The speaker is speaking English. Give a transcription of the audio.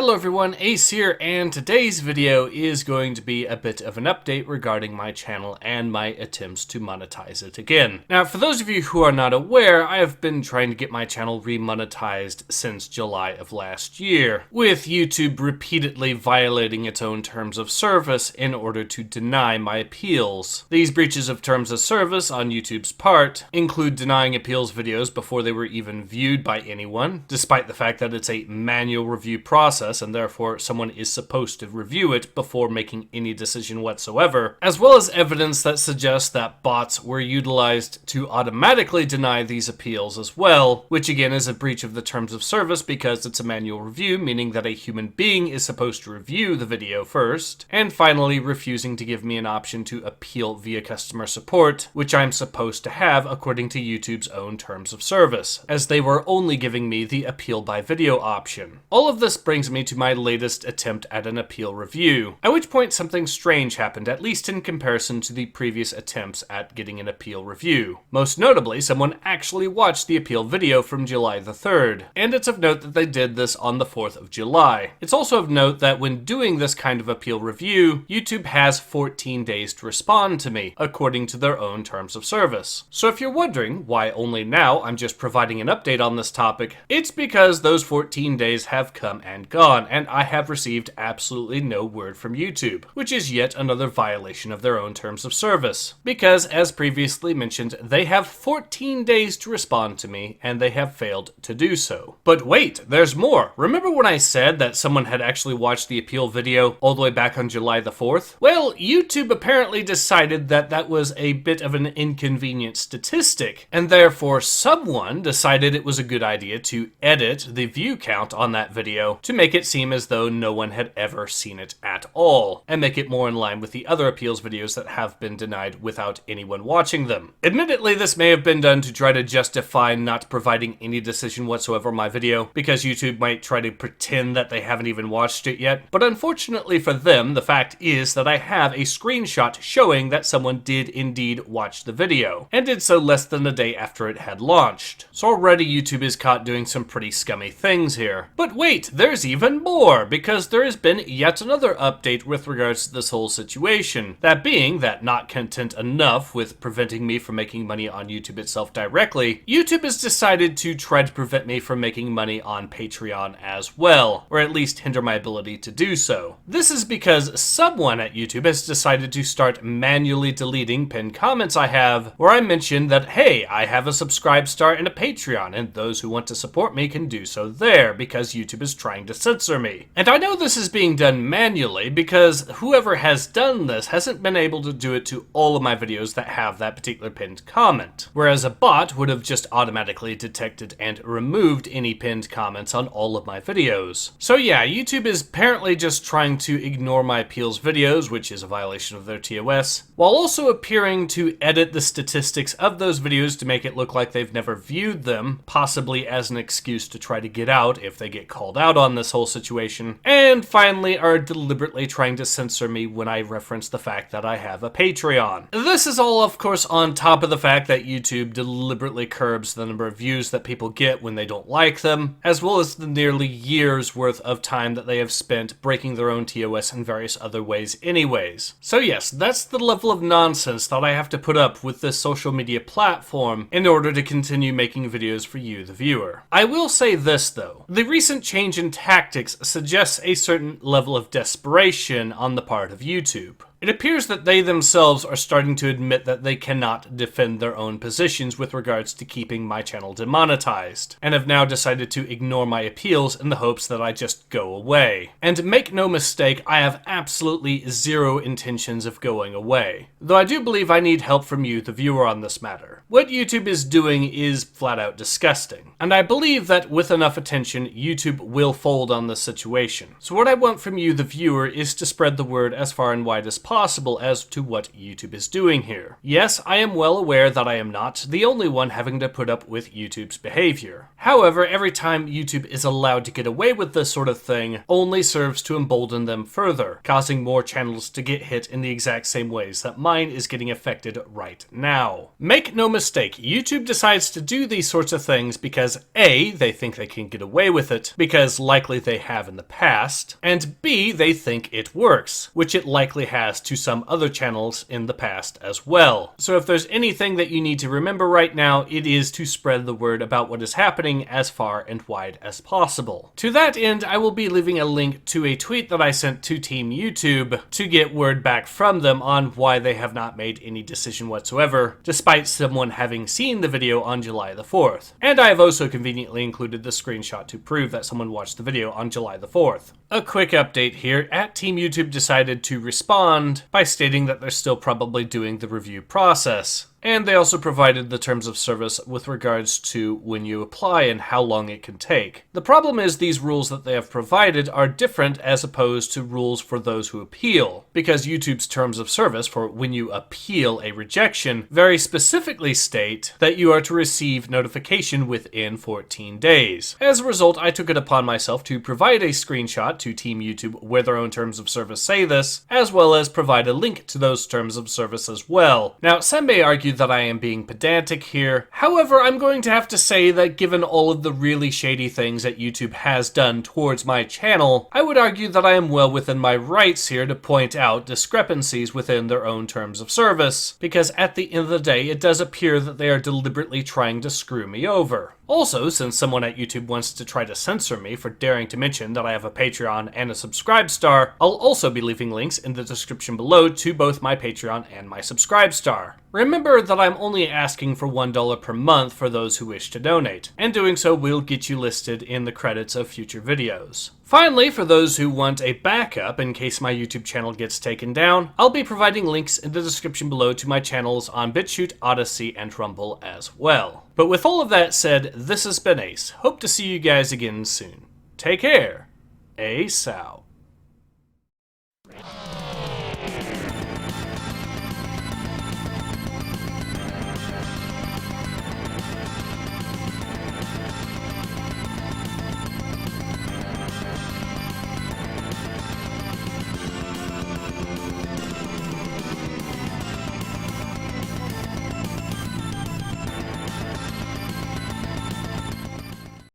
Hello everyone, Ace here, and today's video is going to be a bit of an update regarding my channel and my attempts to monetize it again. Now, for those of you who are not aware, I have been trying to get my channel remonetized since July of last year, with YouTube repeatedly violating its own terms of service in order to deny my appeals. These breaches of terms of service on YouTube's part include denying appeals videos before they were even viewed by anyone, despite the fact that it's a manual review process and therefore someone is supposed to review it before making any decision whatsoever, as well as evidence that suggests that bots were utilized to automatically deny these appeals as well, which again is a breach of the terms of service because it's a manual review, meaning that a human being is supposed to review the video first, and finally refusing to give me an option to appeal via customer support, which I'm supposed to have according to YouTube's own terms of service, as they were only giving me the appeal by video option. All of this brings me to my latest attempt at an appeal review, at which point something strange happened, at least in comparison to the previous attempts at getting an appeal review. Most notably, someone actually watched the appeal video from July the 3rd, and it's of note that they did this on the 4th of July. It's also of note that when doing this kind of appeal review, YouTube has 14 days to respond to me, according to their own terms of service. So if you're wondering why only now I'm just providing an update on this topic, it's because those 14 days have come and gone, and I have received absolutely no word from YouTube, which is yet another violation of their own terms of service. Because, as previously mentioned, they have 14 days to respond to me, and they have failed to do so. But wait, there's more. Remember when I said that someone had actually watched the appeal video all the way back on July the 4th? Well, YouTube apparently decided that that was a bit of an inconvenient statistic, and therefore someone decided it was a good idea to edit the view count on that video to make it seem as though no one had ever seen it at all, and make it more in line with the other appeals videos that have been denied without anyone watching them. Admittedly, this may have been done to try to justify not providing any decision whatsoever on my video, because YouTube might try to pretend that they haven't even watched it yet, but unfortunately for them, the fact is that I have a screenshot showing that someone did indeed watch the video, and did so less than a day after it had launched. So already YouTube is caught doing some pretty scummy things here. But wait, there's even more, because there has been yet another update with regards to this whole situation. That being that, not content enough with preventing me from making money on YouTube itself directly, YouTube has decided to try to prevent me from making money on Patreon as well, or at least hinder my ability to do so. This is because someone at YouTube has decided to start manually deleting pinned comments I have, where I mentioned that, hey, I have a subscribe star and a Patreon, and those who want to support me can do so there, because YouTube is trying to censor me. And I know this is being done manually because whoever has done this hasn't been able to do it to all of my videos that have that particular pinned comment, whereas a bot would have just automatically detected and removed any pinned comments on all of my videos. So yeah, YouTube is apparently just trying to ignore my appeals videos, which is a violation of their TOS, while also appearing to edit the statistics of those videos to make it look like they've never viewed them, possibly as an excuse to try to get out if they get called out on this whole situation, and finally are deliberately trying to censor me when I reference the fact that I have a Patreon. This is all, of course, on top of the fact that YouTube deliberately curbs the number of views that people get when they don't like them, as well as the nearly year's worth of time that they have spent breaking their own TOS in various other ways anyways. So yes, that's the level of nonsense that I have to put up with this social media platform in order to continue making videos for you, the viewer. I will say this though, the recent change in tactics suggests a certain level of desperation on the part of YouTube. It appears that they themselves are starting to admit that they cannot defend their own positions with regards to keeping my channel demonetized, and have now decided to ignore my appeals in the hopes that I just go away. And make no mistake, I have absolutely zero intentions of going away, though I do believe I need help from you, the viewer, on this matter. What YouTube is doing is flat out disgusting, and I believe that with enough attention, YouTube will fold on this situation. So what I want from you, the viewer, is to spread the word as far and wide as possible as to what YouTube is doing here. Yes, I am well aware that I am not the only one having to put up with YouTube's behavior. However, every time YouTube is allowed to get away with this sort of thing only serves to embolden them further, causing more channels to get hit in the exact same ways that mine is getting affected right now. Make no mistake, YouTube decides to do these sorts of things because A, they think they can get away with it, because likely they have in the past, and B, they think it works, which it likely has to some other channels in the past as well. So if there's anything that you need to remember right now, it is to spread the word about what is happening as far and wide as possible. To that end, I will be leaving a link to a tweet that I sent to Team YouTube to get word back from them on why they have not made any decision whatsoever, despite someone having seen the video on July the 4th. And I have also conveniently included the screenshot to prove that someone watched the video on July the 4th. A quick update here, Team YouTube decided to respond by stating that they're still probably doing the review process. And they also provided the terms of service with regards to when you apply and how long it can take. The problem is these rules that they have provided are different as opposed to rules for those who appeal, because YouTube's terms of service for when you appeal a rejection very specifically state that you are to receive notification within 14 days. As a result, I took it upon myself to provide a screenshot to Team YouTube where their own terms of service say this, as well as provide a link to those terms of service as well. Now, some may argue that I am being pedantic here. However, I'm going to have to say that given all of the really shady things that YouTube has done towards my channel, I would argue that I am well within my rights here to point out discrepancies within their own terms of service, because at the end of the day, it does appear that they are deliberately trying to screw me over. Also, since someone at YouTube wants to try to censor me for daring to mention that I have a Patreon and a Subscribe Star, I'll also be leaving links in the description below to both my Patreon and my Subscribe Star. Remember that I'm only asking for $1 per month for those who wish to donate, and doing so will get you listed in the credits of future videos. Finally, for those who want a backup in case my YouTube channel gets taken down, I'll be providing links in the description below to my channels on BitChute, Odyssey, and Rumble as well. But with all of that said, this has been Ace. Hope to see you guys again soon. Take care. Ace out.